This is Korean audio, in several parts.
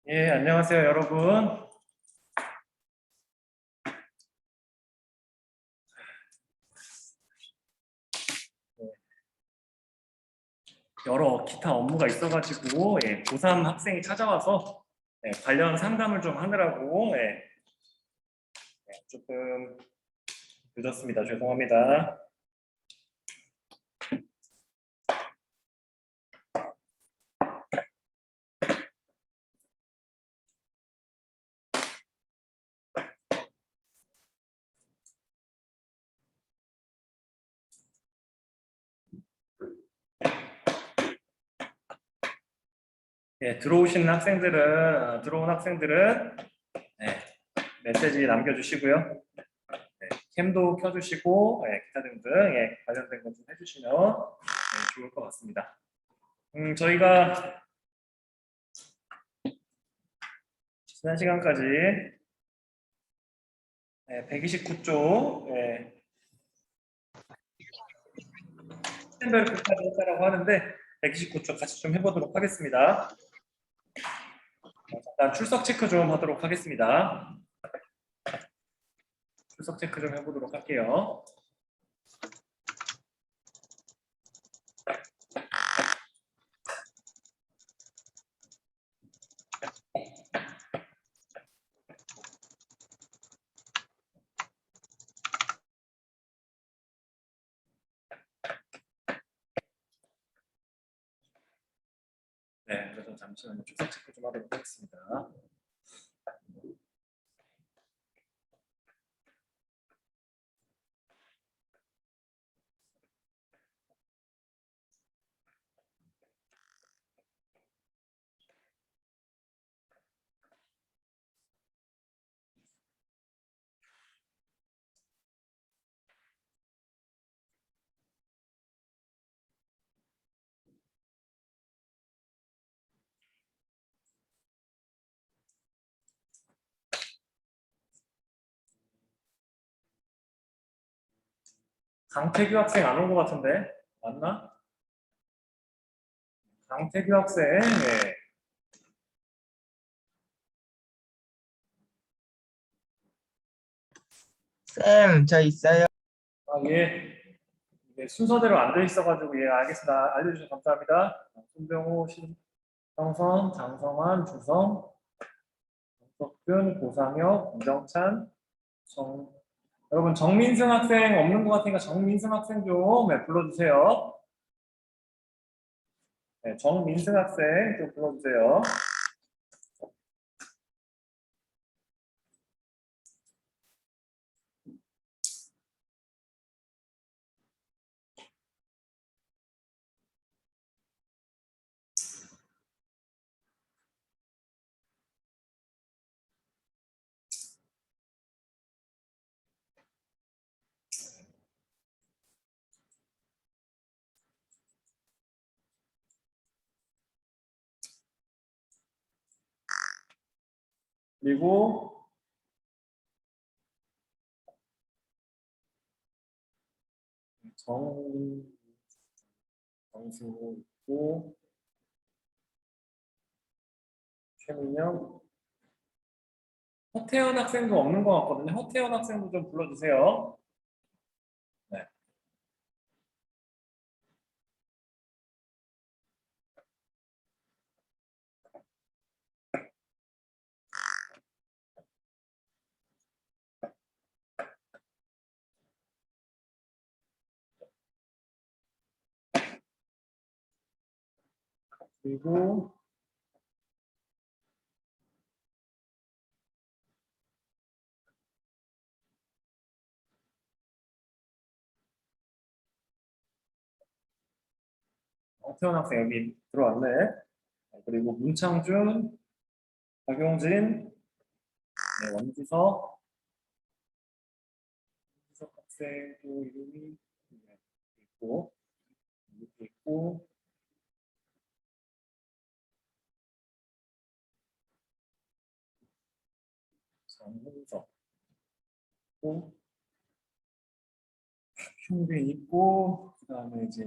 예, 안녕하세요, 여러분. 여러 기타 업무가 있어가지고 고3 학생이 찾아와서 관련 상담을 좀 하느라고 조금 늦었습니다. 죄송합니다. 들어온 학생들은 메시지 남겨주시고요. 캠도 켜주시고 기타 등등 관련된 것 좀 해주시면 좋을 것 같습니다. 저희가 지난 시간까지 129쪽 스탠더드까지 했다라고 하는데 129쪽 같이 좀 해보도록 하겠습니다. 잠깐 출석 체크 좀 하도록 하겠습니다. 출석 체크 좀 해보도록 할게요. 네, 그래서 잠시만요. 출석 체크 좀 하도록 하겠습니다. 강태규 학생 안 온 것 같은데? 맞나? 강태규 학생, 쌤, 저 있어요. 예. 순서대로 안 돼 있어가지고, 알겠습니다. 알려주셔서 감사합니다. 손병호, 신성선, 장성환, 주성, 정석균, 고상혁, 김정찬, 여러분, 정민승 학생 없는 것 같으니까 정민승 학생 좀 불러주세요. 정민승 학생 좀 불러주세요. 그리고 정승우 있고 최민영, 허태현 학생도 없는 것 같거든요. 허태현 학생도 좀 불러주세요. 네. 그리고 허태현 학생 여기 들어왔네. 그리고 문창준, 박용진, 원지석 학생도 이름이 있고, 이렇게 있고, 정훈석 있고, 흉빈 있고, 그 다음에 이제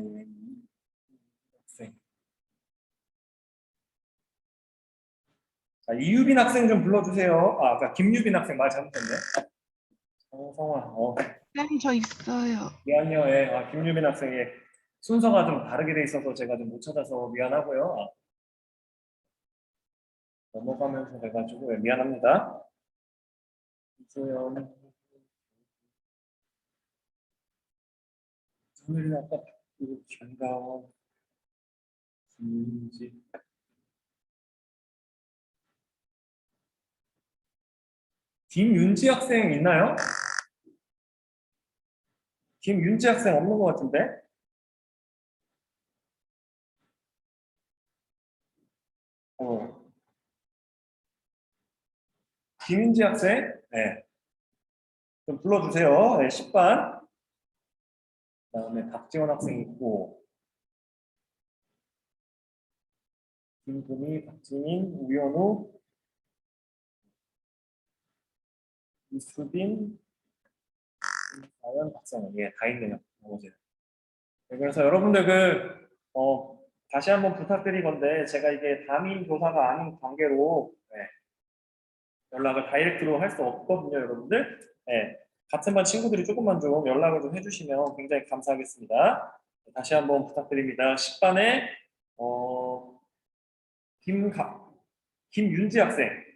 학생. 자, 이유빈 학생 좀 불러주세요. 아, 아까 김유빈 학생 말 잘못했네. 성아, 쌤, 저 있어요. 미안해요. 예. 아, 김유빈 학생의 순서가 좀 다르게 돼 있어서 제가 좀 못 찾아서 미안하고요. 넘어가면서 돼가지고 미안합니다. 이소연, 하늘이 아까 바꾸고 김가원, 김지. 김윤지 학생 있나요? 김윤지 학생 없는 것 같은데? 김윤지 학생, 네. 좀 불러주세요. 네, 10반. 그다음에 박지원 학생 있고, 김금희, 박지민, 우현우, 이수빈, 과연 박성은 예, 다 있네요. 나머지는. 네, 그래서 여러분들 다시 한번 부탁드린 건데 제가 이게 담임 교사가 아닌 관계로 연락을 다이렉트로 할 수 없거든요, 여러분들. 네, 같은 반 친구들이 조금만 좀 연락을 좀 해주시면 굉장히 감사하겠습니다. 다시 한번 부탁드립니다. 10반에 김윤지 학생.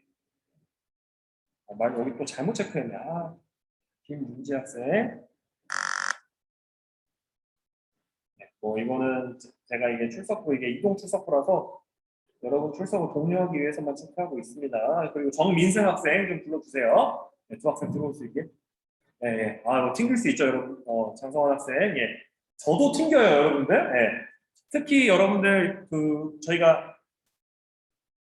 여기 또 잘못 체크했네. 김윤지 학생. 이거는 제가 이게 출석부, 이게 이동 출석부라서 여러분 출석을 독려하기 위해서만 체크하고 있습니다. 그리고 정민승 학생 좀 불러주세요. 네, 두 학생 들어올 수 있게. 네, 네. 튕길 수 있죠, 여러분. 장성환 학생. 예. 저도 튕겨요, 여러분들. 예. 특히 여러분들, 저희가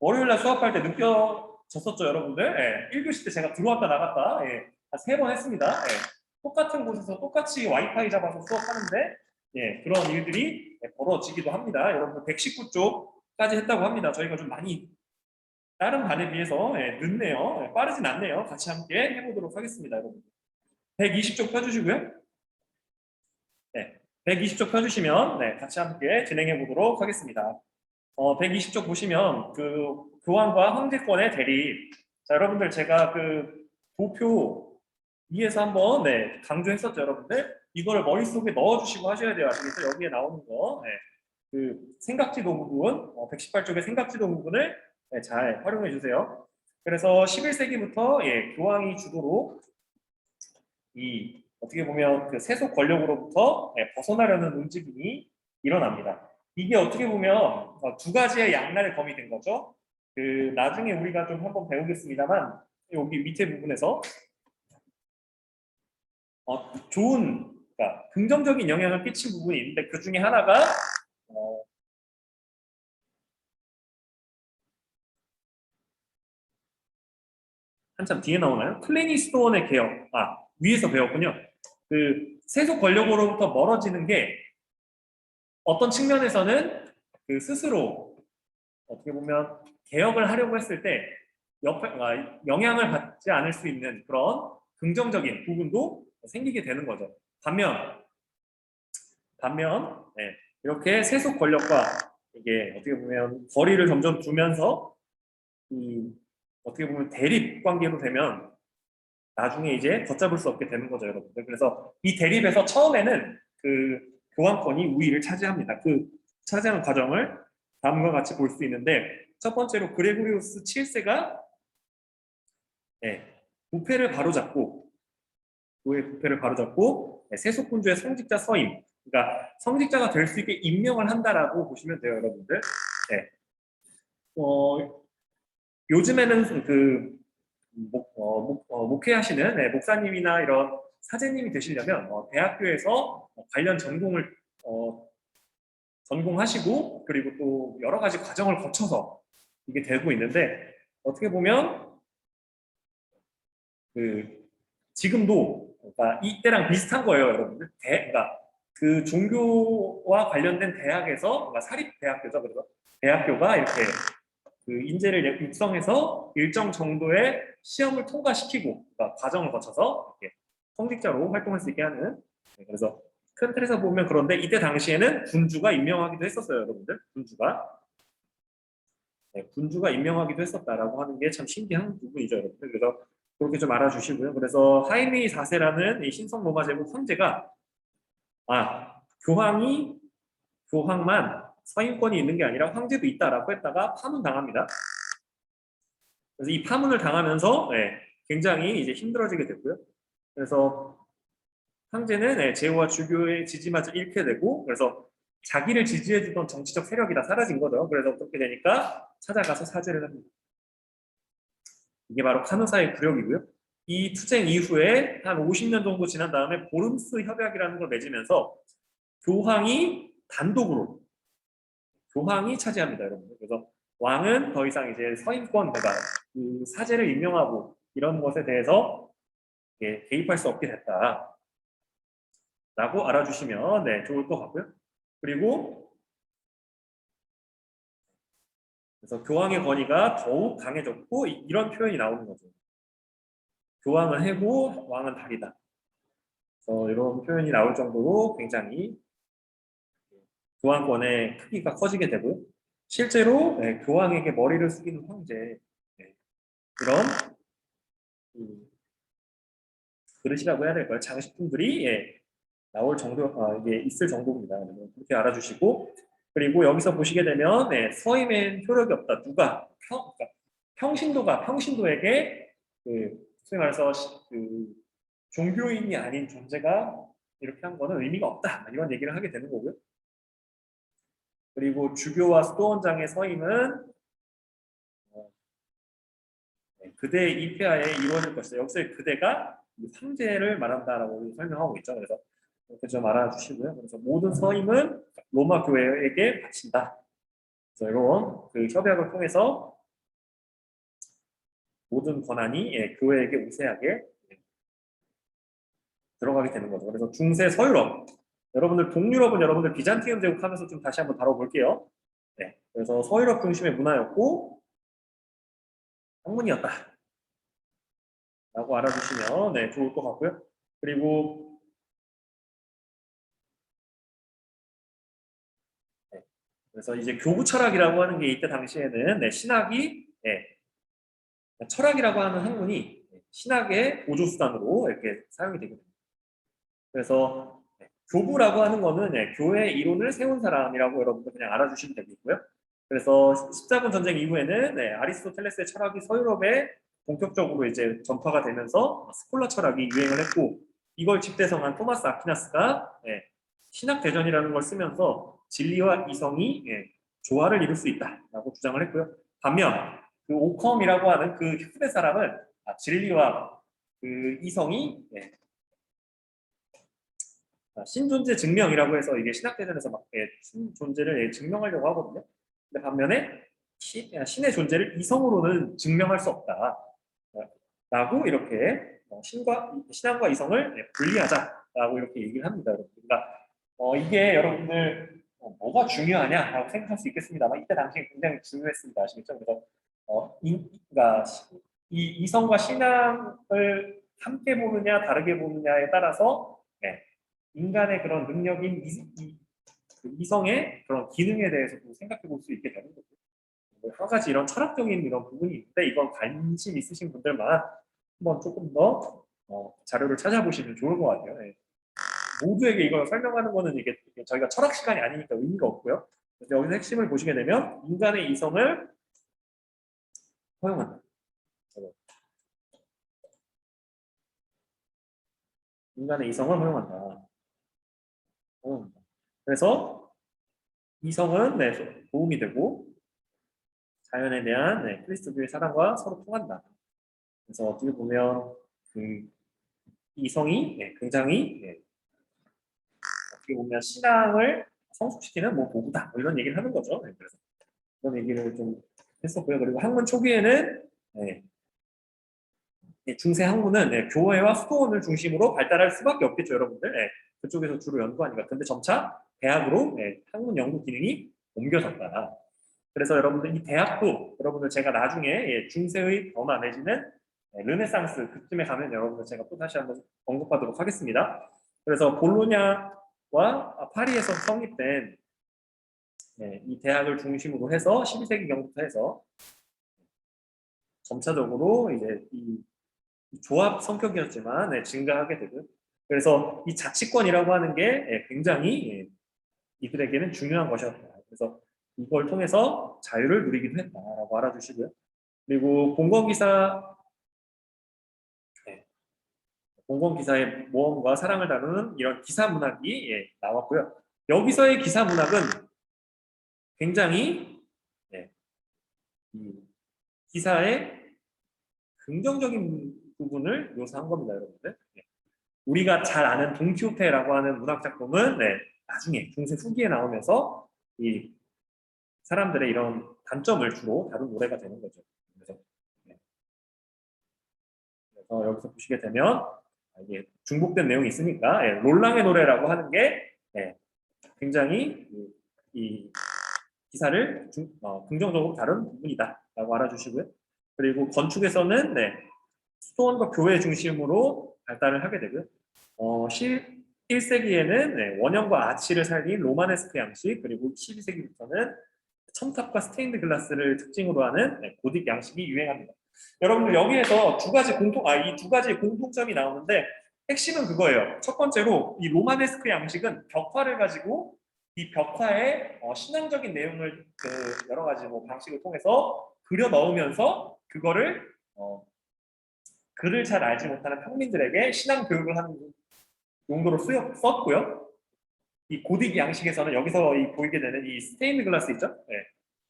월요일 날 수업할 때 느껴졌었죠, 여러분들. 예. 1교시 때 제가 들어왔다 나갔다, 예. 한 3번 했습니다. 예. 똑같은 곳에서 똑같이 와이파이 잡아서 수업하는데, 예. 그런 일들이 벌어지기도 합니다. 여러분 119쪽까지 했다고 합니다. 저희가 좀 많이 다른 반에 비해서 늦네요. 빠르진 않네요. 같이 함께 해보도록 하겠습니다, 여러분. 120쪽 펴주시고요. 네, 120쪽 펴주시면 같이 함께 진행해 보도록 하겠습니다. 120쪽 보시면 교환과 황제권의 대립. 자, 여러분들 제가 도표 위에서 한번 강조했었죠, 여러분들. 이거를 머릿속에 넣어주시고 하셔야 돼요. 아시겠죠? 여기에 나오는 거. 생각지도 부분, 118쪽의 생각지도 부분을 잘 활용해 주세요. 그래서 11세기부터 교황이 주도로 어떻게 보면 세속 권력으로부터 벗어나려는 움직임이 일어납니다. 이게 어떻게 보면 두 가지의 양날의 검이 된 거죠. 나중에 우리가 좀 한번 배우겠습니다만 여기 밑에 부분에서 그러니까 긍정적인 영향을 끼친 부분이 있는데 그 중에 하나가 한참 뒤에 나오나요? 클레니스톤의 개혁. 위에서 배웠군요. 세속 권력으로부터 멀어지는 게 어떤 측면에서는 스스로 어떻게 보면 개혁을 하려고 했을 때 영향을 받지 않을 수 있는 그런 긍정적인 부분도 생기게 되는 거죠. 반면 이렇게 세속 권력과 이게 어떻게 보면 거리를 점점 두면서 어떻게 보면 대립 관계로 되면 나중에 이제 걷잡을 수 없게 되는 거죠, 여러분들. 그래서 이 대립에서 처음에는 교황권이 우위를 차지합니다. 차지하는 과정을 다음과 같이 볼 수 있는데 첫 번째로 그레고리우스 7세가 부패를 바로잡고 세속군주의 성직자 서임, 그러니까 성직자가 될 수 있게 임명을 한다라고 보시면 돼요, 여러분들. 요즘에는 목회하시는 목사님이나 이런 사제님이 되시려면 대학교에서 관련 전공을 전공하시고 그리고 또 여러 가지 과정을 거쳐서 이게 되고 있는데 어떻게 보면 지금도 그러니까 이때랑 비슷한 거예요, 여러분들. 그러니까 종교와 관련된 대학에서 그러니까 사립대학교죠, 그래서 대학교가 이렇게 인재를 육성해서 일정 정도의 시험을 통과시키고 그러니까 과정을 거쳐서 이렇게 성직자로 활동할 수 있게 하는. 그래서 큰 틀에서 보면 그런데 이때 당시에는 군주가 임명하기도 했었어요, 여러분들. 군주가. 군주가 임명하기도 했었다라고 하는 게 참 신기한 부분이죠, 여러분들. 그래서 그렇게 좀 알아주시고요. 그래서 하이미 4세라는 이 신성 로마 제국 황제가 교황만 서임권이 있는 게 아니라 황제도 있다라고 했다가 파문당합니다. 그래서 이 파문을 당하면서 굉장히 이제 힘들어지게 됐고요. 그래서 황제는 제후와 주교의 지지마저 잃게 되고, 그래서 자기를 지지해주던 정치적 세력이 다 사라진 거죠. 그래서 그렇게 되니까 찾아가서 사죄를 합니다. 이게 바로 카누사의 굴욕이고요. 이 투쟁 이후에 한 50년 정도 지난 다음에 보름스 협약이라는 걸 맺으면서 교황이 단독으로 교황이 차지합니다, 여러분. 그래서 왕은 더 이상 이제 서임권, 그러니까 그 사제를 임명하고 이런 것에 대해서 개입할 수 없게 됐다라고 알아주시면 좋을 것 같고요. 그리고 그래서 교황의 권위가 더욱 강해졌고 이런 표현이 나오는 거죠. 교황은 해고, 왕은 달이다. 그래서 이런 표현이 나올 정도로 굉장히 교황권의 크기가 커지게 되고요. 실제로 교황에게 머리를 숙이는 황제 그런 그릇이라고 해야 될까요? 장식품들이 나올 정도 이게 있을 정도입니다. 그렇게 알아주시고 그리고 여기서 보시게 되면 서임엔 효력이 없다. 누가 그러니까 평신도에게 소위 말해서 종교인이 아닌 존재가 이렇게 한 거는 의미가 없다. 이런 얘기를 하게 되는 거고요. 그리고 주교와 수도원장의 서임은 그대의 입회하에 이루어질 것이다. 여기서 그대가 황제를 말한다라고 설명하고 있죠. 그래서 이렇게 좀 알아주시고요. 그래서 모든 서임은 로마 교회에게 바친다. 그래서 이런 그 협약을 통해서 모든 권한이 교회에게 우세하게 들어가게 되는 거죠. 그래서 중세 서유럽, 여러분들 동유럽은 여러분들 비잔티움 제국하면서 좀 다시 한번 다뤄볼게요. 그래서 서유럽 중심의 문화였고 학문이었다. 라고 알아주시면 좋을 것 같고요. 그리고 그래서 이제 교부 철학이라고 하는 게 이때 당시에는 신학이 철학이라고 하는 학문이 신학의 보조 수단으로 이렇게 사용이 되게 됩니다. 그래서 교부라고 하는 거는 교회 이론을 세운 사람이라고 여러분들 그냥 알아주시면 되겠고요. 그래서 십자군 전쟁 이후에는 아리스토텔레스의 철학이 서유럽에 본격적으로 이제 전파가 되면서 스콜라 철학이 유행을 했고 이걸 집대성한 토마스 아퀴나스가 신학 대전이라는 걸 쓰면서 진리와 이성이 조화를 이룰 수 있다라고 주장을 했고요. 반면 그 오컴이라고 하는 그 후대 사람은 진리와 그 이성이 신존재 증명이라고 해서 이게 신학대전에서 막 신존재를 증명하려고 하거든요. 근데 반면에 신의 존재를 이성으로는 증명할 수 없다. 라고 이렇게 신앙과 이성을 분리하자라고 이렇게 얘기를 합니다. 그러니까 이게 여러분들 뭐가 중요하냐라고 생각할 수 있겠습니다만 이때 당시에 굉장히 중요했습니다. 아시겠죠? 그래서 그러니까 이 이성과 신앙을 함께 보느냐 다르게 보느냐에 따라서 인간의 그런 능력인 이성의 그런 기능에 대해서도 생각해 볼 수 있게 되는 거죠. 한 가지 이런 철학적인 이런 부분이 있는데 이건 관심 있으신 분들만 한번 조금 더 자료를 찾아보시면 좋을 것 같아요. 모두에게 이걸 설명하는 거는 이게 저희가 철학 시간이 아니니까 의미가 없고요. 그래서 여기서 핵심을 보시게 되면 인간의 이성을 허용한다. 인간의 이성을 허용한다. 그래서 이성은 도움이 되고 자연에 대한 그리스도교의 사랑과 서로 통한다. 그래서 어떻게 보면 그 이성이 굉장히 어떻게 보면 신앙을 성숙시키는 도구다. 이런 얘기를 하는 거죠. 그래서 그런 얘기를 좀 했었고요. 그리고 학문 초기에는 중세 학문은 교회와 수도원을 중심으로 발달할 수밖에 없겠죠, 여러분들. 그쪽에서 주로 연구하니까. 근데 점차 대학으로 학문 연구 기능이 옮겨졌다. 그래서 여러분들 이 대학도 여러분들 제가 나중에 중세의 변화 내지는 르네상스 그쯤에 가면 여러분들 제가 또 다시 한번 언급하도록 하겠습니다. 그래서 볼로냐와 파리에서 성립된 네, 이 대학을 중심으로 해서 12세기경부터 해서 점차적으로 이제 이 조합 성격이었지만 네, 증가하게 되고요. 그래서 이 자치권이라고 하는 게 굉장히 이들에게는 중요한 것이었다. 그래서 이걸 통해서 자유를 누리기도 했다라고 알아주시고요. 그리고 공공기사의 모험과 사랑을 다루는 이런 기사 문학이 나왔고요. 여기서의 기사 문학은 굉장히 이 기사의 긍정적인 부분을 묘사한 겁니다, 여러분들. 우리가 잘 아는 돈키호테라고 하는 문학 작품은 나중에 중세 후기에 나오면서 이 사람들의 이런 단점을 주로 다룬 노래가 되는 거죠. 그래서, 그래서 여기서 보시게 되면 이게 중복된 내용이 있으니까 롤랑의 노래라고 하는 게 굉장히 이 기사를 긍정적으로 다룬 부분이다라고 알아주시고요. 그리고 건축에서는 수도원과 교회 중심으로 발달을 하게 되고요. 11세기에는 원형과 아치를 살린 로마네스크 양식, 그리고 12세기부터는 첨탑과 스테인드 글라스를 특징으로 하는 고딕 양식이 유행합니다. 여러분들 여기에서 이 두 가지의 공통점이 나오는데 핵심은 그거예요. 첫 번째로 이 로마네스크 양식은 벽화를 가지고 이 벽화에 신앙적인 내용을 여러 가지 방식을 통해서 그려 넣으면서 그거를 글을 잘 알지 못하는 평민들에게 신앙 교육을 하는 용도로 썼고요. 이 고딕 양식에서는 여기서 보이게 되는 이 스테인드 글라스 있죠?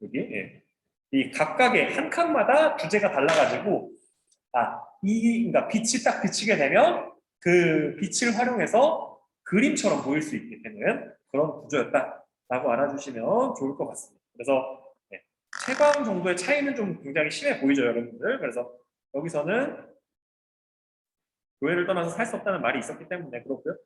여기 이 각각의 한 칸마다 주제가 달라가지고 그러니까 빛이 딱 비치게 되면 그 빛을 활용해서 그림처럼 보일 수 있게 되는 그런 구조였다라고 알아주시면 좋을 것 같습니다. 그래서 채광 정도의 차이는 좀 굉장히 심해 보이죠, 여러분들. 그래서 여기서는 교회를 떠나서 살 수 없다는 말이 있었기 때문에 그렇고요.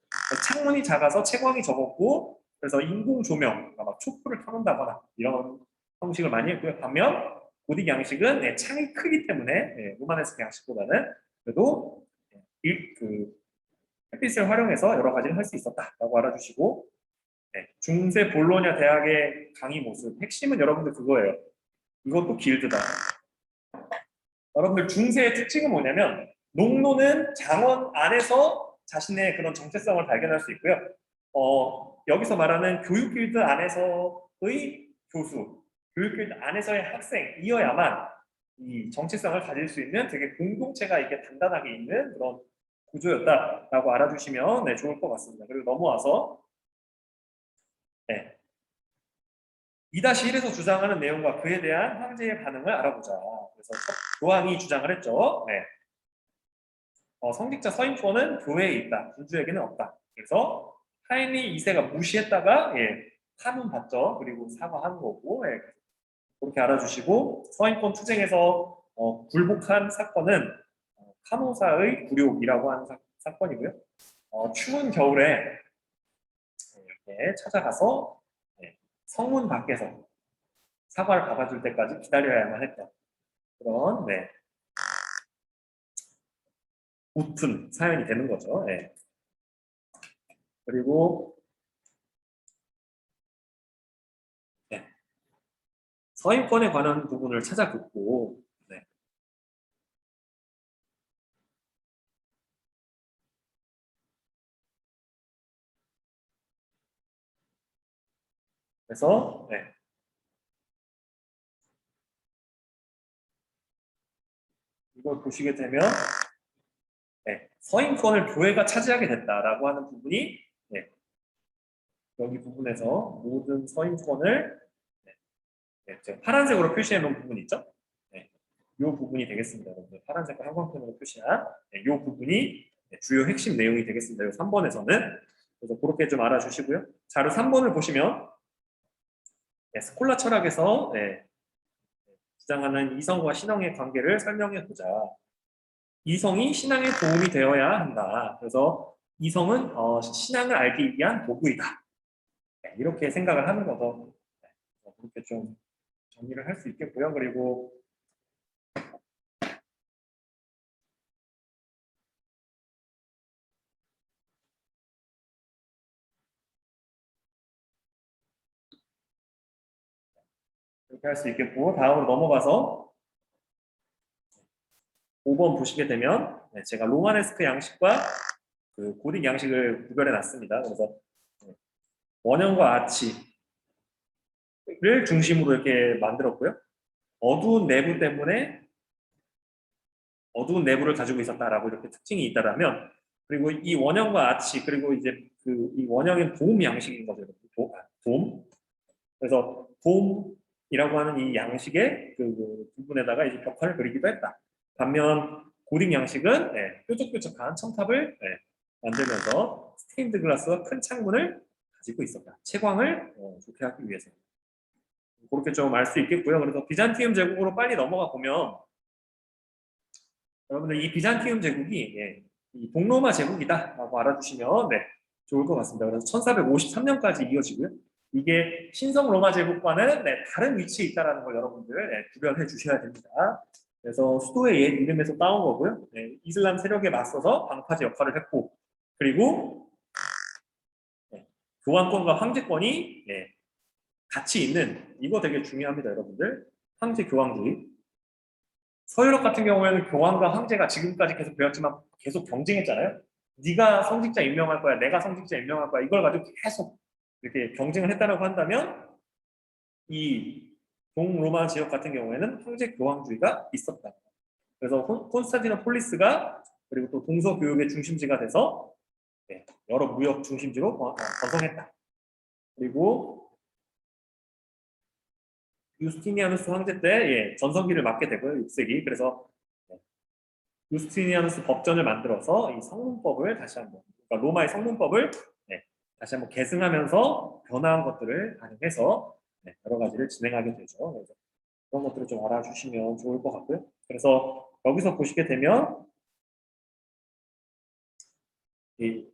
창문이 작아서 채광이 적었고, 그래서 인공 조명, 그러니까 막 촛불을 켜놓는다거나 이런 형식을 많이 했고요. 반면 고딕 양식은 창이 크기 때문에 로마네스크 양식보다는 그래도 그 햇빛을 활용해서 여러 가지를 할 수 있었다라고 알아주시고, 중세 볼로냐 대학의 강의 모습 핵심은 여러분들 그거예요. 이것도 길드다. 여러분들 중세의 특징은 뭐냐면 농노는 장원 안에서 자신의 그런 정체성을 발견할 수 있고요. 여기서 말하는 교육 길드 안에서의 교수, 교육 길드 안에서의 학생이어야만 이 정체성을 가질 수 있는 되게 공동체가 이게 단단하게 있는 그런 구조였다라고 알아주시면 좋을 것 같습니다. 그리고 넘어와서 2-1에서 주장하는 내용과 그에 대한 황제의 반응을 알아보자. 그래서 교황이 주장을 했죠. 성직자 서인권은 교회에 있다. 군주에게는 없다. 그래서 하인리 2세가 무시했다가 한문 받죠. 그리고 사과한 거고 그렇게 알아주시고 서인권 투쟁에서 굴복한 사건은 카노사의 굴욕이라고 하는 사건이고요. 추운 겨울에 이렇게 찾아가서 성문 밖에서 사과를 받아줄 때까지 기다려야만 했다. 그런 웃픈 사연이 되는 거죠. 그리고 서인권에 관한 부분을 찾아 긋고 그래서 이걸 보시게 되면 서인권을 교회가 차지하게 됐다라고 하는 부분이 여기 부분에서 모든 서인권을 파란색으로 표시해 놓은 부분 있죠? 이 부분이 되겠습니다. 여러분들 파란색과 형광펜으로 표시한 이 부분이 주요 핵심 내용이 되겠습니다. 3번에서는 그래서 그렇게 좀 알아주시고요. 자료 3번을 보시면 스콜라 철학에서 주장하는 이성과 신앙의 관계를 설명해 보자. 이성이 신앙에 도움이 되어야 한다. 그래서 이성은 신앙을 알기 위한 도구이다. 이렇게 생각을 하는 거죠. 그렇게 좀 정리를 할 수 있겠고요. 그리고 이렇게 할 수 있겠고, 다음으로 넘어가서 5번 보시게 되면 제가 로마네스크 양식과 그 고딕 양식을 구별해 놨습니다. 그래서 원형과 아치를 중심으로 이렇게 만들었고요. 어두운 내부 때문에 어두운 내부를 가지고 있었다라고 이렇게 특징이 있다라면, 그리고 이 원형과 아치, 그리고 이제 그 이 원형은 도움 양식인 거죠. 도움. 그래서 도움이라고 하는 이 양식의 그 부분에다가 이제 벽화를 그리기도 했다. 반면 고딕 양식은 뾰족뾰족한 첨탑을 만들면서 스테인드 글라스와 큰 창문을 가지고 있었다. 채광을 좋게 하기 위해서. 그렇게 좀 알 수 있겠고요. 그래서 비잔티움 제국으로 빨리 넘어가 보면 여러분들 이 비잔티움 제국이 이 동로마 제국이다라고 알아두시면 좋을 것 같습니다. 그래서 1453년까지 이어지고요. 이게 신성 로마 제국과는 다른 위치에 있다는 걸 여러분들 구별해 주셔야 됩니다. 그래서 수도의 옛 이름에서 따온 거고요. 이슬람 세력에 맞서서 방파제 역할을 했고, 그리고 교황권과 황제권이 같이 있는, 이거 되게 중요합니다, 여러분들. 황제 교황주의. 서유럽 같은 경우에는 교황과 황제가 지금까지 계속 배웠지만 계속 경쟁했잖아요. 네가 성직자 임명할 거야, 내가 성직자 임명할 거야. 이걸 가지고 계속 이렇게 경쟁을 했다라고 한다면, 이 동로마 지역 같은 경우에는 황제 교황주의가 있었다. 그래서 콘스탄티노폴리스가 그리고 또 동서 교육의 중심지가 돼서 여러 무역 중심지로 번성했다. 그리고 유스티니아누스 황제 때 전성기를 맞게 되고요, 6세기. 그래서 유스티니아누스 법전을 만들어서 이 성문법을 다시 한번, 그러니까 로마의 성문법을 다시 한번 계승하면서 변화한 것들을 반영해서 여러 가지를 진행하게 되죠. 그래서 그런 것들을 좀 알아주시면 좋을 것 같고요. 그래서 여기서 보시게 되면 이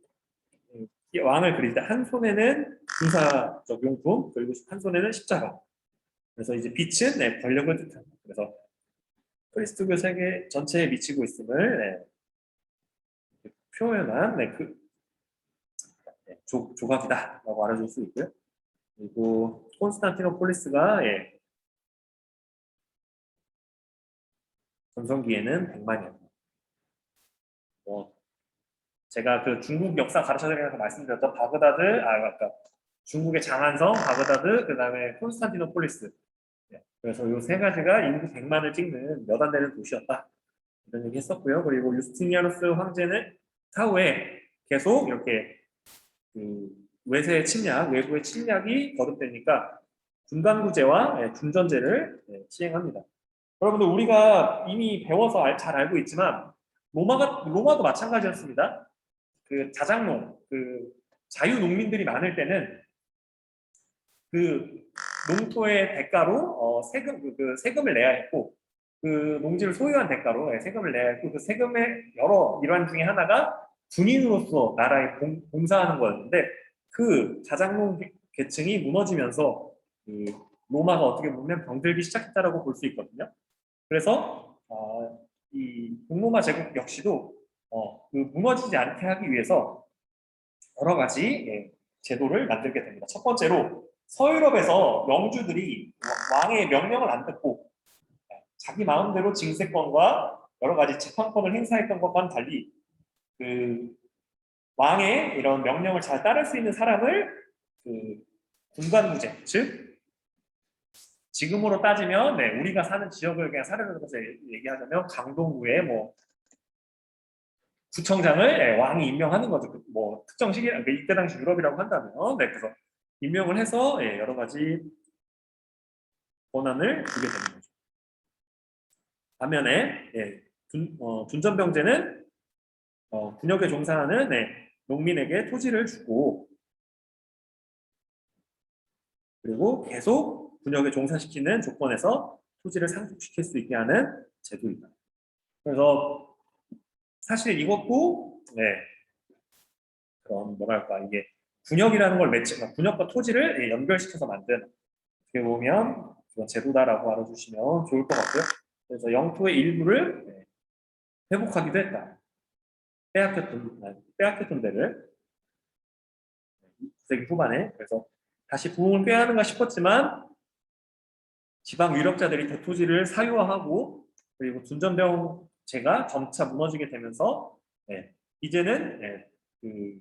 왕을 그릴 때 한 손에는 군사적 용품, 그리고 한 손에는 십자가. 그래서 이제 빛은 권력을 뜻합니다. 그래서 그리스도교 세계 전체에 미치고 있음을 표현한 조각이다라고 알아줄 수 있고요. 그리고 콘스탄티노폴리스가 전성기에는 100만이었다. 제가 그 중국 역사 가르쳐드리면서 말씀드렸던 바그다드, 아까 중국의 장안성, 바그다드, 그 다음에 콘스탄티노폴리스. 그래서 이 세 가지가 인구 100만을 찍는 몇 안 되는 도시였다. 이런 얘기 했었고요. 그리고 유스티니아누스 황제는 사후에 계속 이렇게 그 외세의 침략, 외부의 침략이 거듭되니까 군관구제와 군전제를 시행합니다. 여러분들 우리가 이미 배워서 잘 알고 있지만 로마도 마찬가지였습니다. 그 자장농, 그 자유 농민들이 많을 때는 그 농토의 대가로 세금을 내야 했고, 그 농지를 소유한 대가로 세금을 내야 했고, 그 세금의 여러 일환 중에 하나가 군인으로서 나라에 봉사하는 거였는데, 그 자장농 계층이 무너지면서 그 로마가 어떻게 보면 병들기 시작했다라고 볼 수 있거든요. 그래서 이 동로마 제국 역시도 그 무너지지 않게 하기 위해서 여러 가지 제도를 만들게 됩니다. 첫 번째로 서유럽에서 영주들이 왕의 명령을 안 듣고 자기 마음대로 징세권과 여러 가지 재판권을 행사했던 것과는 달리 그 왕의 이런 명령을 잘 따를 수 있는 사람을 그 군관구제, 즉 지금으로 따지면 우리가 사는 지역을 그냥 사례로 들어서 얘기하자면 강동구에 뭐 구청장을 왕이 임명하는 거죠. 뭐 특정 시기, 이때 당시 유럽이라고 한다면, 그래서 임명을 해서 여러 가지 권한을 주게 되는 거죠. 반면에 둔전병제는 군역에 종사하는 농민에게 토지를 주고, 그리고 계속 군역에 종사시키는 조건에서 토지를 상속시킬 수 있게 하는 제도입니다. 그래서 사실 이것도 그런 뭐랄까, 이게 군역이라는 걸 군역과 토지를 연결시켜서 만든, 어떻게 보면 그런 제도다라고 알아주시면 좋을 것 같고요. 그래서 영토의 일부를 회복하기도 했다. 빼앗겼던 데를 9세기 후반에. 그래서 다시 부흥을 꾀하는가 싶었지만 지방 유력자들이 대토지를 사유화하고 그리고 둔전병제가 점차 무너지게 되면서 이제는 그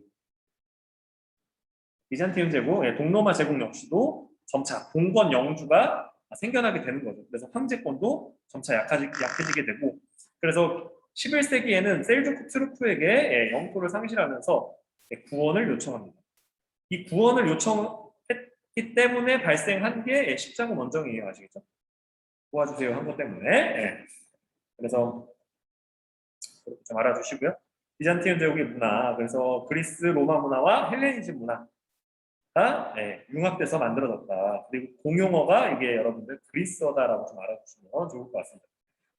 비잔티움 제국, 동로마 제국 역시도 점차 봉건 영주가 생겨나게 되는 거죠. 그래서 황제권도 점차 약해지게 되고, 그래서 11세기에는 셀주크 트루프에게 영토를 상실하면서 구원을 요청합니다. 이 구원을 요청했기 때문에 발생한 게 십자군 원정이에요. 아시겠죠? 도와주세요 한 것 때문에. 그래서 그렇게 좀 알아주시고요. 비잔티움 제국의 문화, 그래서 그리스 로마 문화와 헬레니즘 문화 융합돼서 만들어졌다. 그리고 공용어가 이게 여러분들 그리스어다라고 좀 알아두시면 좋을 것 같습니다.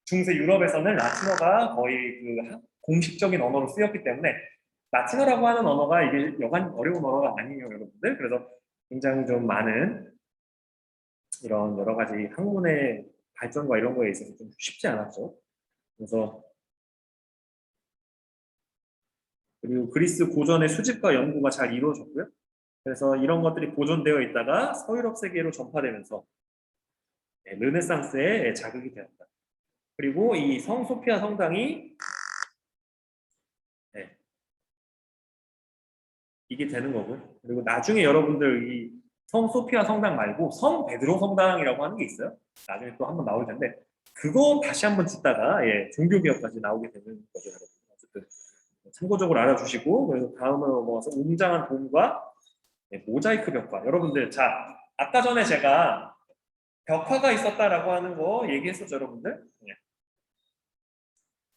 중세 유럽에서는 라틴어가 거의 그 공식적인 언어로 쓰였기 때문에 라틴어라고 하는 언어가 이게 여간 어려운 언어가 아니에요, 여러분들. 그래서 굉장히 좀 많은 이런 여러 가지 학문의 발전과 이런 거에 있어서 좀 쉽지 않았죠. 그래서 그리고 그리스 고전의 수집과 연구가 잘 이루어졌고요. 그래서 이런 것들이 보존되어 있다가 서유럽 세계로 전파되면서 르네상스에 자극이 되었다. 그리고 이 성소피아 성당이 이게 되는 거고요. 그리고 나중에 여러분들 이 성소피아 성당 말고 성 베드로 성당이라고 하는 게 있어요. 나중에 또 한번 나올 텐데 그거 다시 한번 짓다가 종교개혁까지 나오게 되는 거죠, 여러분. 어쨌든 참고적으로 알아주시고, 그래서 다음으로 넘어가서 웅장한 돔과 모자이크 벽화. 여러분들, 자, 아까 전에 제가 벽화가 있었다라고 하는 거 얘기했었죠, 여러분들?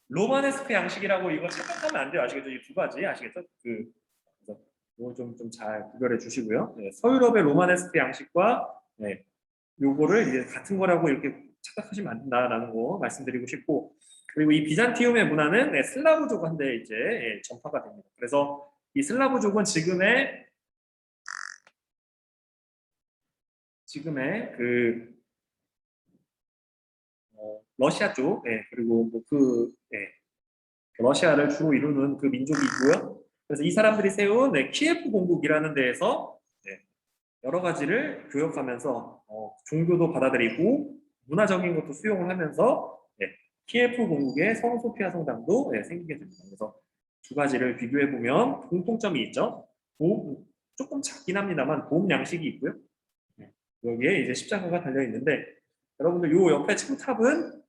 로마네스크 양식이라고 이거 착각하면 안 돼요. 아시겠죠? 이 두 가지 아시겠죠? 이거 좀 잘 구별해 주시고요. 서유럽의 로마네스크 양식과 요거를 이제 같은 거라고 이렇게 착각하시면 안 된다라는 거 말씀드리고 싶고, 그리고 이 비잔티움의 문화는 슬라브족한테 이제 전파가 됩니다. 그래서 이 슬라브족은 지금의 그 러시아 쪽, 그리고 러시아를 주로 이루는 그 민족이고요. 그래서 이 사람들이 세운 키예프 공국이라는 데에서 여러 가지를 교역하면서 종교도 받아들이고 문화적인 것도 수용을 하면서 키예프 공국의 성소피아 성당도 생기게 됩니다. 그래서 두 가지를 비교해 보면 공통점이 있죠. 조금 작긴 합니다만 돔 양식이 있고요. 여기에 이제 십자가가 달려 있는데, 여러분들 요 옆에 층탑은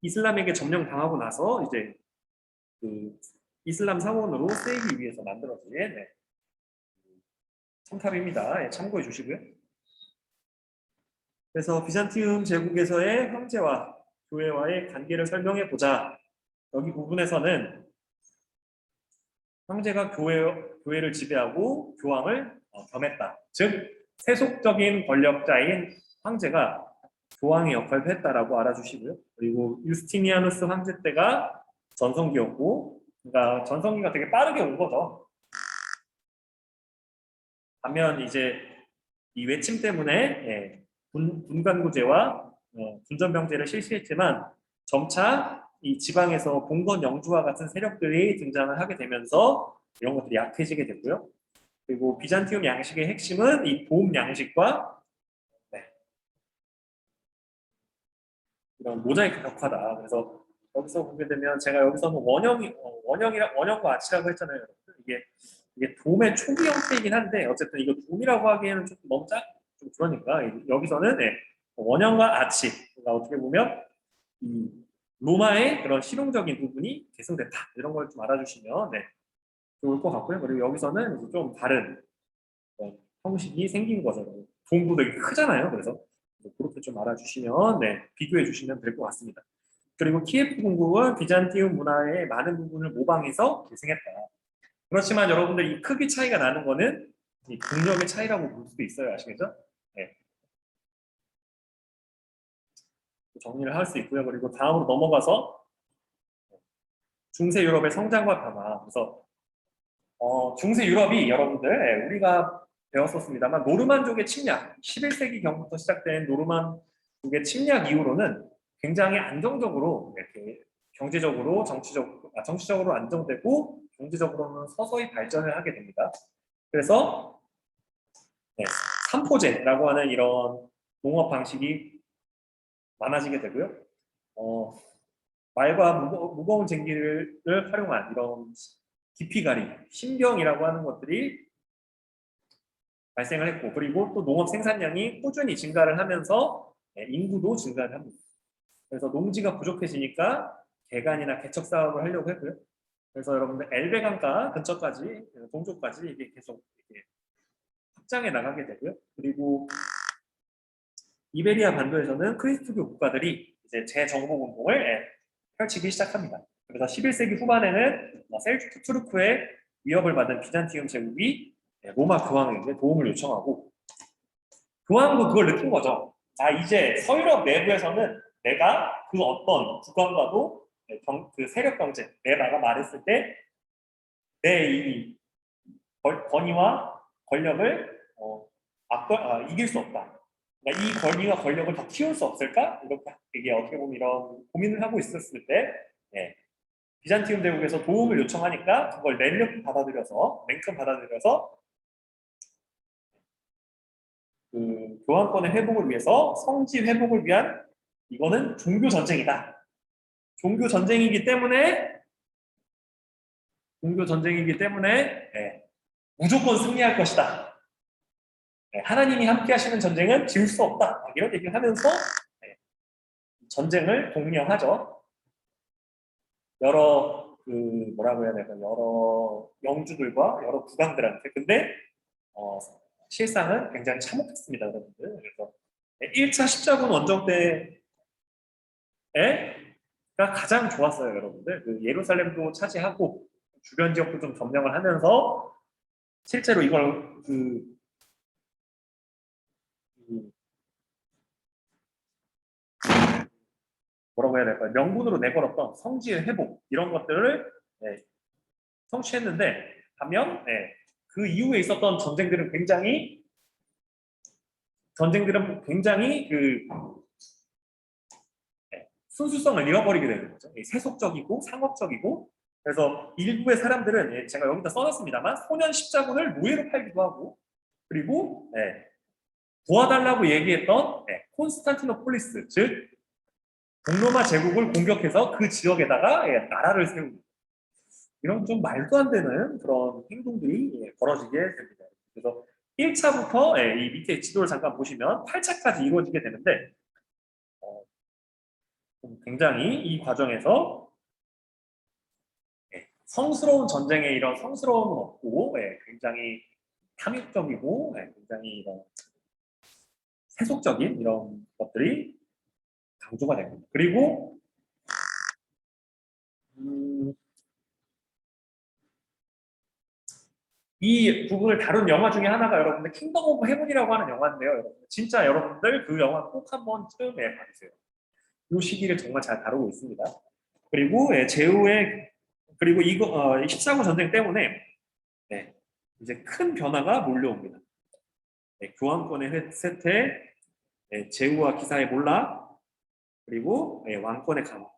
이슬람에게 점령당하고 나서 이제 그 이슬람 사원으로 쓰이기 위해서 만들어진 층탑입니다. 참고해 주시고요. 그래서 비잔티움 제국에서의 황제와 교회와의 관계를 설명해 보자. 여기 부분에서는 황제가 교회를 지배하고 교황을 겸했다. 즉 세속적인 권력자인 황제가 교황의 역할을 했다라고 알아주시고요. 그리고 유스티니아누스 황제 때가 전성기였고, 그러니까 전성기가 되게 빠르게 온 거죠. 반면 이제 이 외침 때문에 군관구제와 군전병제를 실시했지만 점차 이 지방에서 봉건 영주와 같은 세력들이 등장을 하게 되면서 이런 것들이 약해지게 됐고요. 그리고 비잔티움 양식의 핵심은 이 돔 양식과 이런 모자이크 벽화다. 그래서 여기서 보게 되면 제가 여기서는 원형과 아치라고 했잖아요. 이게 돔의 초기 형태이긴 한데 어쨌든 이거 돔이라고 하기에는 좀 너무 좀 그러니까 여기서는 원형과 아치, 그러니까 어떻게 보면 이 로마의 그런 실용적인 부분이 계승됐다, 이런 걸 좀 알아주시면 좋을 것 같고요. 그리고 여기서는 이제 좀 다른 형식이 생긴 거죠. 돔도 되게 크잖아요. 그래서 그렇게 좀 알아주시면 비교해 주시면 될 것 같습니다. 그리고 키예프 공국은 비잔티움 문화의 많은 부분을 모방해서 계승했다. 그렇지만 여러분들 이 크기 차이가 나는 거는 이 국력의 차이라고 볼 수도 있어요. 아시겠죠? 정리를 할 수 있고요. 그리고 다음으로 넘어가서 중세 유럽의 성장과 변화. 그래서 중세 유럽이 여러분들 우리가 배웠었습니다만 노르만족의 침략, 11세기 경부터 시작된 노르만족의 침략 이후로는 굉장히 안정적으로 이렇게 경제적으로 정치적으로 안정되고 경제적으로는 서서히 발전을 하게 됩니다. 그래서 삼포제라고 하는 이런 농업 방식이 많아지게 되고요. 말과 무거운 쟁기를 활용한 이런 기피가리, 신병이라고 하는 것들이 발생을 했고, 그리고 또 농업 생산량이 꾸준히 증가를 하면서 인구도 증가를 합니다. 그래서 농지가 부족해지니까 개간이나 개척 사업을 하려고 했고요. 그래서 여러분들 엘베 강가 근처까지, 동쪽까지 이게 계속 이렇게 확장해 나가게 되고요. 그리고 이베리아 반도에서는 크리스토교 국가들이 이제 재정복 운동을 펼치기 시작합니다. 그래서 11세기 후반에는 셀주크 투르크의 위협을 받은 비잔티움 제국이 로마 교황에게 도움을 요청하고, 교황도 그걸 느낀 거죠. 아, 이제 서유럽 내부에서는 내가 그 어떤 국왕과도 그 세력 경쟁, 내가 말했을 때 내 이 권위와 권력을 이길 수 없다. 그러니까 이 권위와 권력을 더 키울 수 없을까? 이렇게 이게 어떻게 보면 이런 고민을 하고 있었을 때 비잔티움 제국에서 도움을 요청하니까 그걸 냉큼 받아들여서 그 교황권의 회복을 위해서 성지 회복을 위한 이거는 종교 전쟁이다. 종교 전쟁이기 때문에 무조건 승리할 것이다. 하나님이 함께 하시는 전쟁은 지을 수 없다. 이런 얘기를 하면서 전쟁을 독려하죠. 여러 뭐라고 해야 될까, 여러 영주들과 여러 국왕들한테. 근데 실상은 굉장히 참혹했습니다, 여러분들. 그래서 1차 십자군 원정 때가 가장 좋았어요, 여러분들. 그 예루살렘도 차지하고 주변 지역도 좀 점령을 하면서 실제로 이걸 뭐라고 해야 될까요? 명분으로 내걸었던 성지의 회복 이런 것들을 성취했는데, 반면 그 이후에 있었던 전쟁들은 굉장히 순수성을 잃어버리게 되는 거죠. 세속적이고 상업적이고. 그래서 일부의 사람들은 제가 여기다 써놨습니다만 소년 십자군을 노예로 팔기도 하고, 그리고 도와달라고 얘기했던 콘스탄티노폴리스, 즉 동로마 제국을 공격해서 그 지역에다가 나라를 세우고, 이런 좀 말도 안 되는 그런 행동들이 벌어지게 됩니다. 그래서 1차부터 이 밑에 지도를 잠깐 보시면 8차까지 이루어지게 되는데, 굉장히 이 과정에서 성스러운 전쟁에 이런 성스러움은 없고, 굉장히 탐욕적이고, 굉장히 이런 세속적인 이런 것들이 강조가 됩니다. 그리고 이 부분을 다룬 영화 중에 하나가 여러분들 킹덤 오브 헤븐이라고 하는 영화인데요. 여러분 진짜 여러분들 그 영화 꼭 한번 처음에 봐주세요. 이 시기를 정말 잘 다루고 있습니다. 그리고 그리고 이거 14구 전쟁 때문에 이제 큰 변화가 몰려옵니다. 교황권의 쇠퇴, 제후와 기사의 몰락, 그리고 왕권의 강화,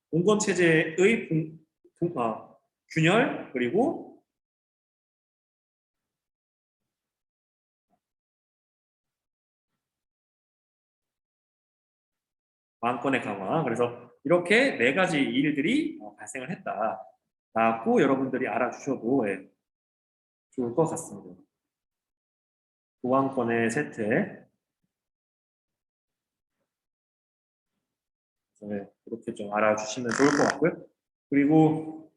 공권 체제의 균열, 그리고 왕권의 강화. 그래서 이렇게 4가지 일들이 발생을 했다라고 여러분들이 알아주셔도 좋을 것 같습니다. 교황권의 쇠퇴, 이렇게 좀 알아주시면 좋을 것 같고요. 그리고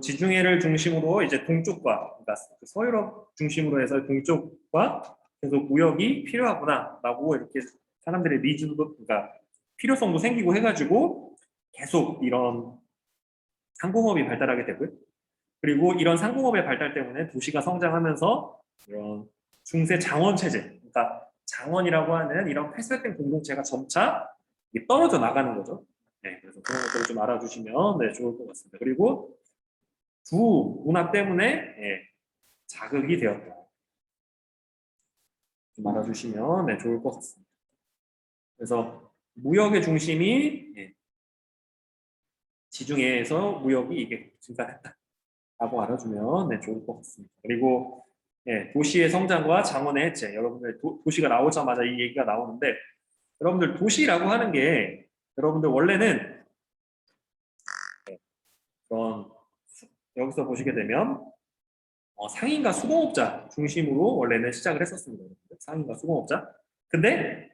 지중해를 중심으로 이제 동쪽과, 그러니까 서유럽 중심으로 해서 동쪽과 계속 무역이 필요하구나라고 이렇게 사람들의 니즈도, 그러니까 필요성도 생기고 해가지고 계속 이런 상공업이 발달하게 되고요. 그리고 이런 상공업의 발달 때문에 도시가 성장하면서 이런 중세 장원 체제, 그러니까 장원이라고 하는 이런 폐쇄된 공동체가 점차 떨어져 나가는 거죠. 그래서 그런 것들을 좀 알아주시면 좋을 것 같습니다. 그리고 두 문화 때문에 자극이 되었다. 좀 알아주시면 좋을 것 같습니다. 그래서 무역의 중심이 지중해에서 무역이 이게 증가했다라고 알아주면 좋을 것 같습니다. 그리고 도시의 성장과 자원의 해체. 여러분들 도시가 나오자마자 이 얘기가 나오는데 여러분들 도시라고 하는 게 여러분들 원래는 그런 여기서 보시게 되면 상인과 수공업자 중심으로 원래는 시작을 했었습니다. 여러분들. 상인과 수공업자. 근데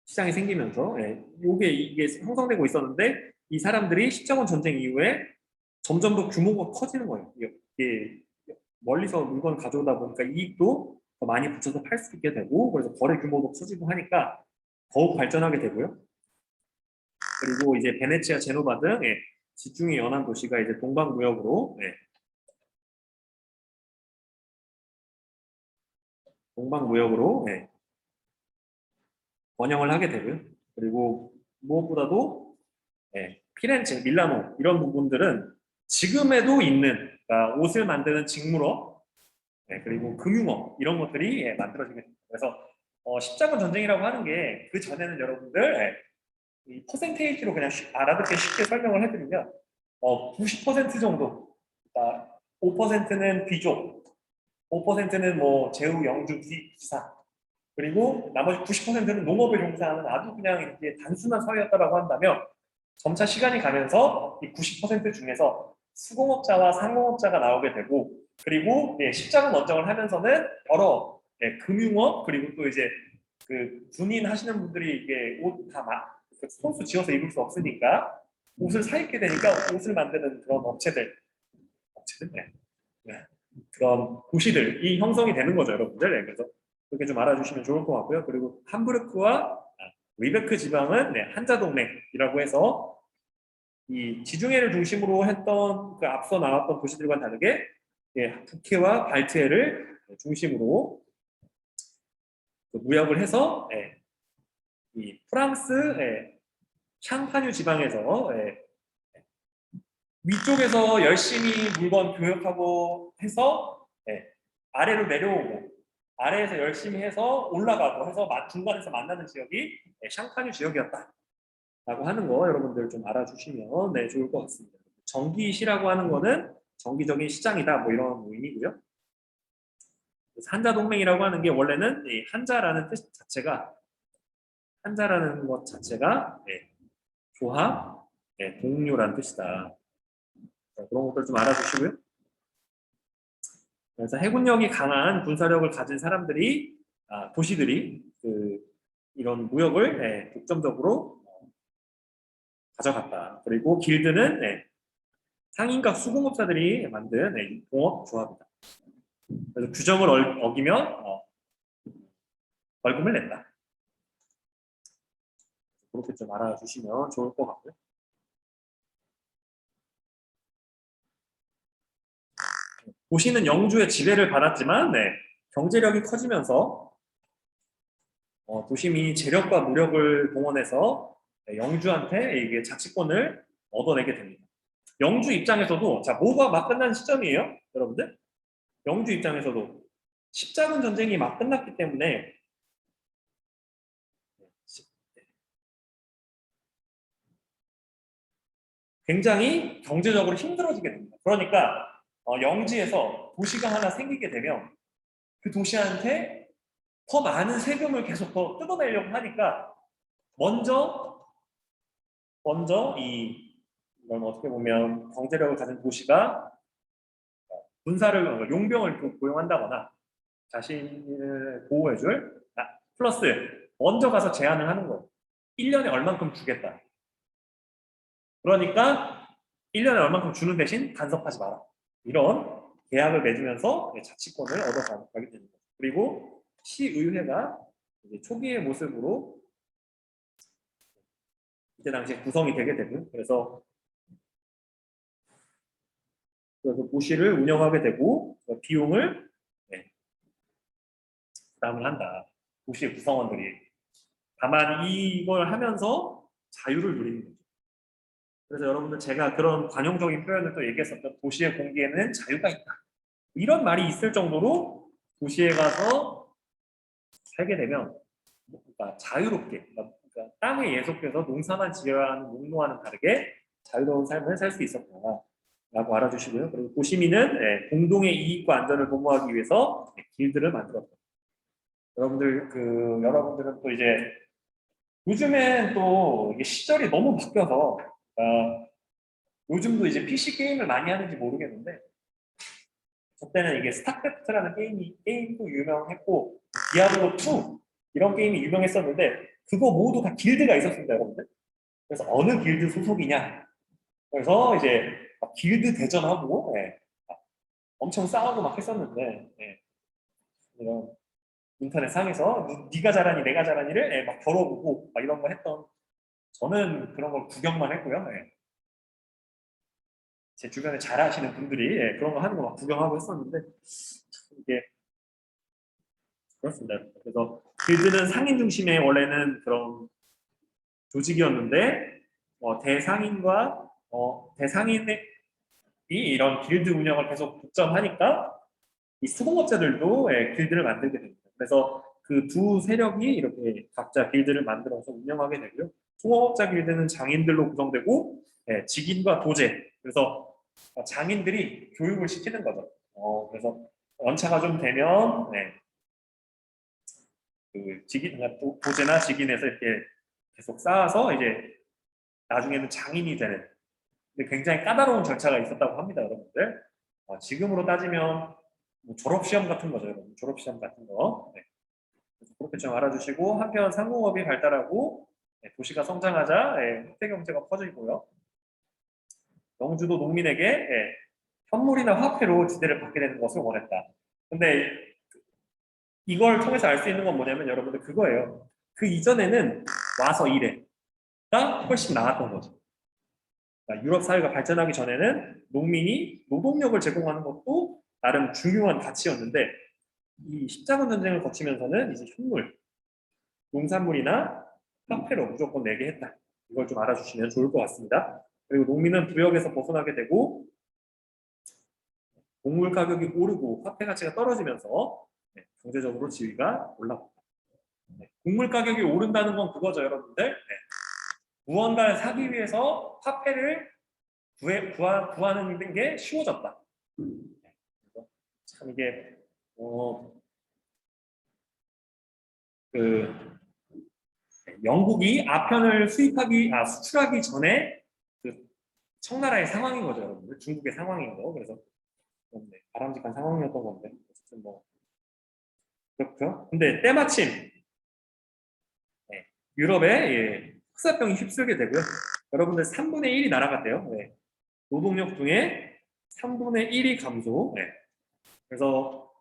시장이 생기면서 이게 형성되고 있었는데 이 사람들이 십자군 전쟁 이후에 점점 더 규모가 커지는 거예요. 이게 멀리서 물건 가져오다 보니까 이익도 더 많이 붙여서 팔 수 있게 되고 그래서 거래 규모도 커지고 하니까 더욱 발전하게 되고요. 그리고 이제 베네치아, 제노바 등 지중해 연안 도시가 이제 동방무역으로 번영을 하게 되고요. 그리고 무엇보다도 피렌체, 밀라노 이런 부분들은 지금에도 있는 그러니까 옷을 만드는 직물업 그리고 금융업 이런 것들이 만들어지게 됩니다. 그래서 십자군 전쟁이라고 하는 게 그 전에는 여러분들 이 퍼센테이지로 그냥 알아듣기 쉽게 설명을 해드리면 90% 정도 그러니까 5%는 귀족, 5%는 뭐 제후, 영주, 기사 그리고 나머지 90%는 농업에 종사하는 아주 그냥 이제 단순한 사회였다라고 한다면 점차 시간이 가면서 이 90% 중에서 수공업자와 상공업자가 나오게 되고 그리고 십자군 원정을 하면서는 여러 금융업 그리고 또 이제 그 군인 하시는 분들이 이게 옷 다 손수 지어서 입을 수 없으니까 옷을 사 입게 되니까 옷을 만드는 그런 업체들 그런 도시들이 형성이 되는 거죠, 여러분들. 그래서 그렇게 좀 알아주시면 좋을 것 같고요. 그리고 함부르크와 리베크 지방은 한자 동맹이라고 해서 이 지중해를 중심으로 했던 그 앞서 나왔던 도시들과는 다르게 북해와 발트해를 중심으로 무역을 해서 이 프랑스 샹파뉴 지방에서 위쪽에서 열심히 물건 교역하고 해서 아래로 내려오고 아래에서 열심히 해서 올라가고 해서 중간에서 만나는 지역이 샹파뉴 지역이었다 라고 하는 거 여러분들 좀 알아주시면 좋을 것 같습니다. 정기시라고 하는 거는 정기적인 시장이다 뭐 이런 의미고요. 한자 동맹이라고 하는 게 원래는 이 한자라는 뜻 자체가 조합, 동료라는 뜻이다. 그런 것들 좀 알아주시고요. 그래서 해군력이 강한 군사력을 가진 사람들이 도시들이 이런 무역을 독점적으로 가져갔다. 그리고 길드는 상인과 수공업자들이 만든 공업 조합이다. 그래서 규정을 어기면 벌금을 낸다. 그렇게 좀 알아주시면 좋을 것 같고요. 도시는 영주의 지배를 받았지만 경제력이 커지면서 도심이 재력과 무력을 동원해서 영주한테 이게 자치권을 얻어내게 됩니다. 영주 입장에서도 자 뭐가 막 끝난 시점이에요, 여러분들? 영주 입장에서도 십자군 전쟁이 막 끝났기 때문에 굉장히 경제적으로 힘들어지게 됩니다. 그러니까 영지에서 도시가 하나 생기게 되면 그 도시한테 더 많은 세금을 계속 더 뜯어내려고 하니까 먼저 이건 어떻게 보면 경제력을 가진 도시가 군사를 용병을 고용한다거나 자신을 보호해줄 플러스 먼저 가서 제안을 하는 거예요. 1년에 얼만큼 주겠다. 그러니까 1년에 얼만큼 주는 대신 간섭하지 마라. 이런 계약을 맺으면서 자치권을 얻어가게 됩니다. 그리고 시의회가 이제 초기의 모습으로 이때 당시에 구성이 되게 되고요. 그래서 도시를 운영하게 되고 비용을 부담을 한다. 도시의 구성원들이. 다만 이걸 하면서 자유를 누리는 거죠. 그래서 여러분들 제가 그런 관용적인 표현을 또 얘기했었던 도시의 공기에는 자유가 있다. 이런 말이 있을 정도로 도시에 가서 살게 되면 그러니까 자유롭게 그러니까 땅에 예속해서 농사만 지어야 하는 농노와는 다르게 자유로운 삶을 살 수 있었다. 라고 알아주시고요. 그리고 도시민은 공동의 이익과 안전을 도모하기 위해서 길드를 만들었다. 여러분들은 또 이제 요즘엔 또 이게 시절이 너무 바뀌어서 요즘도 이제 PC 게임을 많이 하는지 모르겠는데 저 때는 이게 스타크래프트라는 게임도 유명했고 디아블로 2 이런 게임이 유명했었는데 그거 모두 다 길드가 있었습니다, 여러분들. 그래서 어느 길드 소속이냐? 그래서 이제 막 길드 대전하고 엄청 싸우고 막 했었는데 이런 인터넷 상에서 네가 잘하니 내가 잘하니를 막 겨뤄보고 막 이런 거 했던 저는 그런 걸 구경만 했고요. 제 주변에 잘하시는 분들이 그런 거 하는 거 막 구경하고 했었는데 이게 그렇습니다. 그래서 길드는 상인 중심의 원래는 그런 조직이었는데 대상인이 이런 길드 운영을 계속 독점하니까 이 수공업자들도 길드를 만들게 됩니다. 그래서 그 두 세력이 이렇게 각자 길드를 만들어서 운영하게 되고요. 수공업자 길드는 장인들로 구성되고 직인과 도제 그래서 장인들이 교육을 시키는 거죠. 그래서 연차가 좀 되면 그 도제나 직인에서 이렇게 계속 쌓아서 이제 나중에는 장인이 되는 근데 굉장히 까다로운 절차가 있었다고 합니다, 여러분들. 지금으로 따지면 뭐 졸업시험 같은 거죠, 여러분. 졸업시험 같은 거. 그렇게 좀 알아주시고 한편 상공업이 발달하고 도시가 성장하자 확대 경제가 퍼지고요. 영주도 농민에게 현물이나 화폐로 지대를 받게 되는 것을 원했다. 근데 이걸 통해서 알 수 있는 건 뭐냐면 여러분들 그거예요. 그 이전에는 와서 일해가 훨씬 나았던 거죠. 그러니까 유럽 사회가 발전하기 전에는 농민이 노동력을 제공하는 것도 나름 중요한 가치였는데 이 십자군 전쟁을 거치면서는 이제 현물, 농산물이나 화폐로 무조건 내게 했다. 이걸 좀 알아주시면 좋을 것 같습니다. 그리고 농민은 부역에서 벗어나게 되고 곡물 가격이 오르고 화폐 가치가 떨어지면서 경제적으로 지위가 올라갑니다. 곡물 가격이 오른다는 건 그거죠, 여러분들. 무언가를 사기 위해서 화폐를 구하는 게 쉬워졌다. 참 이게 영국이 아편을 수출하기 전에 그 청나라의 상황인 거죠, 여러분들. 중국의 상황인 거. 그래서 바람직한 상황이었던 건데 어쨌든 뭐 그렇죠. 근데 때마침 유럽에 흑사병이 휩쓸게 되고요. 여러분들 3분의 1이 날아갔대요. 노동력 중에 3분의 1이 감소. 그래서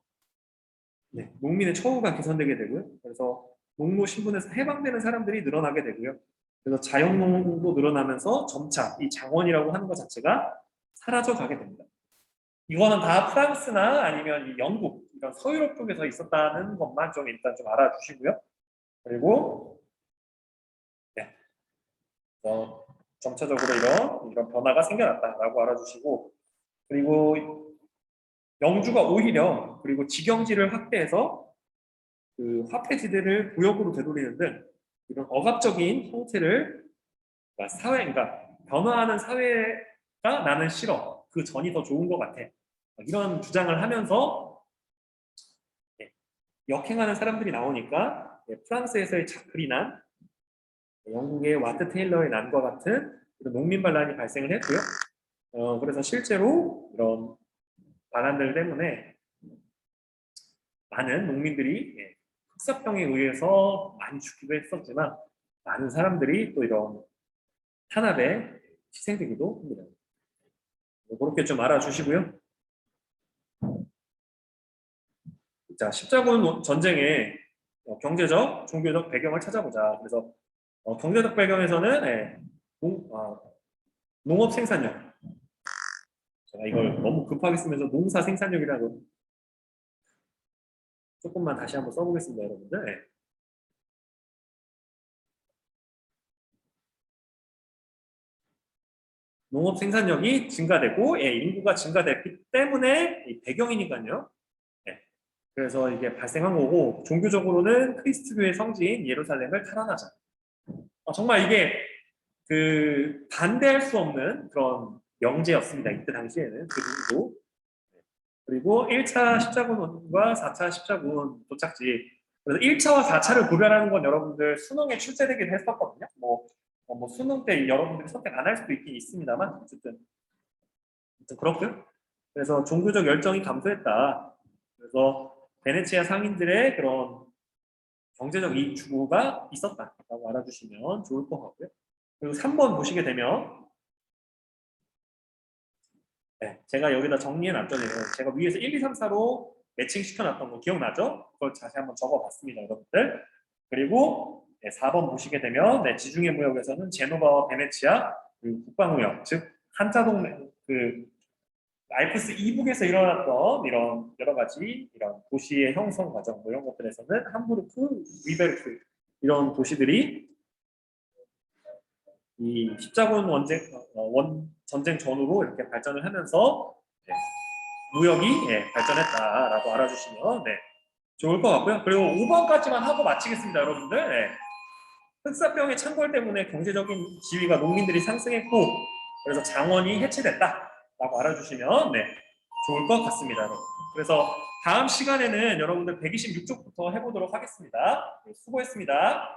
농민의 처우가 개선되게 되고요. 그래서 농노 신분에서 해방되는 사람들이 늘어나게 되고요. 그래서 자영농도 늘어나면서 점차 이 장원이라고 하는 것 자체가 사라져 가게 됩니다. 이거는 다 프랑스나 아니면 이 영국 이런 서유럽 쪽에서 있었다는 것만 좀 일단 좀 알아주시고요. 그리고 점차적으로 이런 변화가 생겨났다라고 알아주시고 그리고 영주가 오히려 그리고 직영지를 확대해서 그 화폐지대를 구역으로 되돌리는 등 이런 억압적인 형태를 그러니까 변화하는 사회가 나는 싫어. 그 전이 더 좋은 것 같아. 이런 주장을 하면서 역행하는 사람들이 나오니까 프랑스에서의 자클이 난 영국의 와트 테일러의 난과 같은 이런 농민 반란이 발생을 했고요. 그래서 실제로 이런 반란들 때문에 많은 농민들이 흑사병에 의해서 많이 죽기도 했었지만 많은 사람들이 또 이런 탄압에 희생되기도 합니다. 그렇게 좀 알아주시고요. 자, 십자군 전쟁의 경제적, 종교적 배경을 찾아보자. 그래서 경제적 배경에서는 농업 생산력. 제가 이걸 너무 급하게 쓰면서 농사 생산력이라고 조금만 다시 한번 써보겠습니다, 여러분들. 농업 생산력이 증가되고 인구가 증가됐기 때문에 배경이니까요. 그래서 이게 발생한 거고 종교적으로는 크리스트교의 성지인 예루살렘을 탈환하자. 정말 이게 반대할 수 없는 그런 영재였습니다. 이때 당시에는 그 누구도. 그리고 1차 십자군과 4차 십자군 도착지. 그래서 1차와 4차를 구별하는 건 여러분들 수능에 출제되긴 했었거든요. 뭐 수능 때 여러분들이 선택 안 할 수도 있긴 있습니다만 어쨌든 그렇고요. 그래서 종교적 열정이 감소했다. 그래서 베네치아 상인들의 그런 경제적 이익 추구가 있었다라고 알아주시면 좋을 것 같고요. 그리고 3번 보시게 되면 네, 제가 여기다 정리해 놨잖아요. 제가 위에서 1, 2, 3, 4로 매칭 시켜놨던 거 기억나죠? 그걸 다시 한번 적어봤습니다, 여러분들. 그리고 네, 4번 보시게 되면 네, 지중해 무역에서는 제노바와 베네치아 그리고 북방무역, 즉 한자 동맹 그 알프스 이북에서 일어났던 이런 여러 가지 이런 도시의 형성 과정 뭐 이런 것들에서는 함부르크, 위베르크 이런 도시들이 이 십자군 전쟁 전후로 이렇게 발전을 하면서 네, 무역이 발전했다라고 알아주시면 네, 좋을 것 같고요. 그리고 5번까지만 하고 마치겠습니다, 여러분들. 네. 흑사병의 창궐 때문에 경제적인 지위가 농민들이 상승했고 그래서 장원이 해체됐다라고 알아주시면 네, 좋을 것 같습니다, 여러분. 그래서 다음 시간에는 여러분들 126쪽부터 해보도록 하겠습니다. 네, 수고했습니다.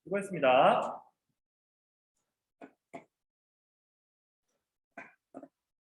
수고했습니다.